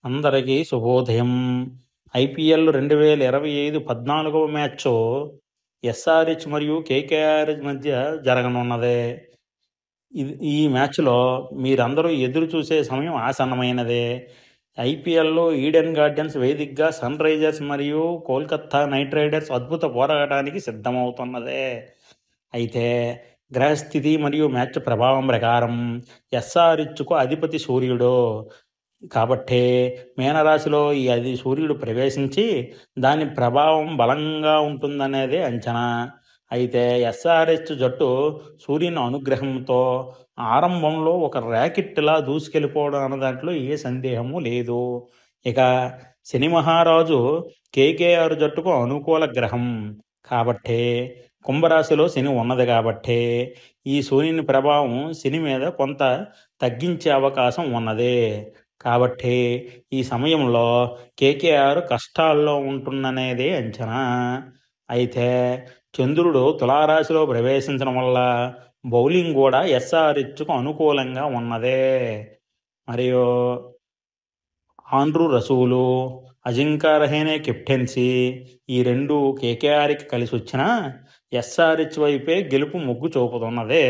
అందరికీ శుభోదయం. IPL 2025 14వ match SRH మరియు కేకేఆర్ మధ్య జరగనున్నది. ఈ మ్యాచ్‌లో మీరందరూ ఎదురు చూసే సమయం ఆసన్నమైనదే. ఐపీఎల్‌లో ఈడెన్ గార్డెన్స్ వేదికగా సన్ రైజర్స్ మరియు కోల్కతా నైట్ రైడర్స్ అద్భుత పోరాటానికి సిద్ధమవుతున్నదే. అయితే గ్రహస్థితి మరియు మ్యాచ్ ప్రభావం ప్రకారం ఎస్ఆర్హెచ్‌కు అధిపతి సూర్యుడు. కాబట్టే మీనరాశిలో అది సూర్యుడు ప్రవేశించి దాని ప్రభావం బలంగా ఉంటుందనేదే అంచనా. అయితే ఎస్ఆర్హెచ్ జట్టు సూర్యుని అనుగ్రహంతో ఆరంభంలో ఒక ర్యాకెట్‌లా దూసుకెళ్ళిపోవడం అన్న దాంట్లో ఏ సందేహము లేదు. ఇక శని మహారాజు కేకేఆర్ జట్టుకు అనుకూల గ్రహం. కాబట్టే కుంభరాశిలో శని ఉన్నది కాబట్టే ఈ సూర్యుని ప్రభావం శని మీద కొంత తగ్గించే అవకాశం ఉన్నది. కాబట్టి ఈ సమయంలో కేకేఆర్ కష్టాల్లో ఉంటుందనేదే అంచనా. అయితే చంద్రుడు తులారాశిలో ప్రవేశించడం వల్ల బౌలింగ్ కూడా ఎస్ఆర్హెచ్కు అనుకూలంగా ఉన్నదే. మరియు ఆండ్రూ రసూలు, అజింకా రహానే కెప్టెన్సీ ఈ రెండు కేకేఆర్కి కలిసి వచ్చినా ఎస్ఆర్హెచ్ వైపే గెలుపు మొగ్గు చూపుతున్నదే.